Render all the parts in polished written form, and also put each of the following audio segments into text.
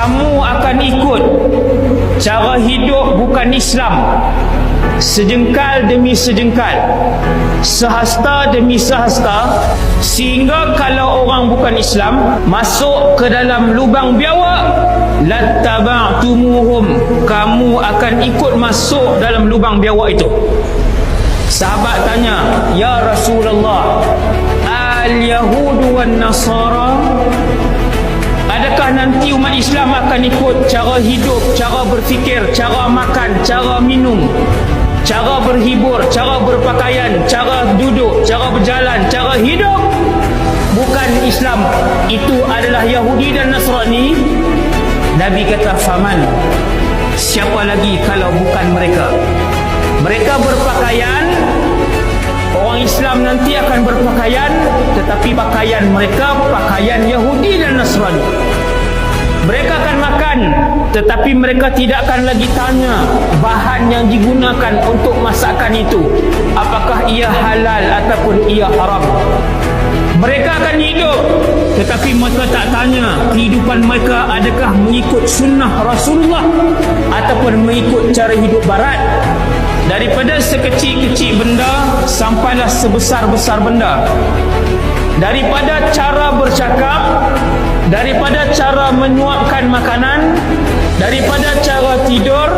kamu akan ikut cara hidup bukan Islam, sejengkal demi sejengkal, sehasta demi sehasta, sehingga kalau orang bukan Islam masuk ke dalam lubang biawak, lattaba'tumuhum, kamu akan ikut masuk dalam lubang biawak itu. Sahabat tanya, ya Rasulullah, al-Yahudu wan Nasara, adakah nanti umat Islam akan ikut cara hidup, cara berfikir, cara makan, cara minum, cara berhibur, cara berpakaian, cara duduk, cara berjalan, cara hidup bukan Islam, itu adalah Yahudi dan Nasrani? Nabi kata, faman, siapa lagi kalau bukan mereka? Mereka berpakaian, orang Islam nanti akan berpakaian, tetapi pakaian mereka pakaian Yahudi dan Nasrani. Mereka akan makan, tetapi mereka tidak akan lagi tanya bahan yang digunakan untuk masakan itu, apakah ia halal ataupun ia haram. Mereka akan hidup, tetapi mereka tak tanya kehidupan mereka adakah mengikut sunnah Rasulullah ataupun mengikut cara hidup barat. Daripada sekecil-kecil benda sampailah sebesar-besar benda, daripada cara bercakap, daripada cara menyuapkan makanan, daripada cara tidur,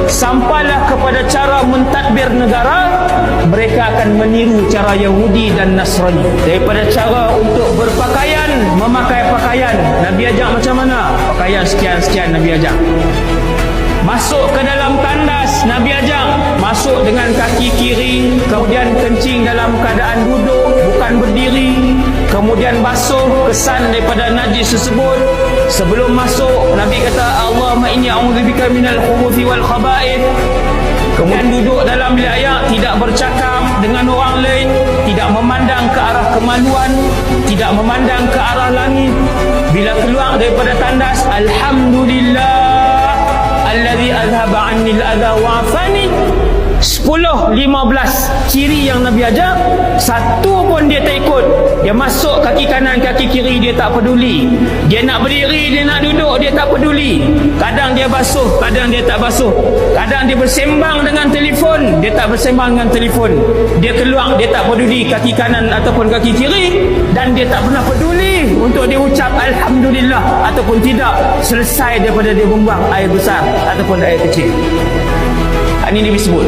sampailah kepada cara mentadbir negara, mereka akan meniru cara Yahudi dan Nasrani. Daripada cara untuk berpakaian, memakai pakaian, Nabi ajak macam mana? Pakaian sekian-sekian Nabi ajak. Masuk ke dalam tandas, Nabi ajak masuk dengan kaki kiri, kemudian kencing dalam keadaan duduk, bukan berdiri, kemudian basuh kesan daripada najis tersebut. Sebelum masuk, Nabi kata, Allahumma inni a'udzubika minal khubuthi wal khaba'ith. Kemudian duduk dalam bilik ayak, tidak bercakap dengan orang lain, tidak memandang ke arah kemaluan, tidak memandang ke arah langit. Bila keluar daripada tandas, alhamdulillah alladzi azhaba 'anni al-adha wa 'afani. 10, 15 ciri yang Nabi ajar, satu pun dia tak ikut. Dia masuk kaki kanan, kaki kiri, dia tak peduli. Dia nak berdiri, dia nak duduk, dia tak peduli. Kadang dia basuh, kadang dia tak basuh. Kadang dia bersembang dengan telefon, dia tak bersembang dengan telefon. Dia keluar, dia tak peduli kaki kanan ataupun kaki kiri, dan dia tak pernah peduli untuk dia ucap alhamdulillah ataupun tidak selesai daripada dia membuang air besar ataupun air kecil. Ini disebut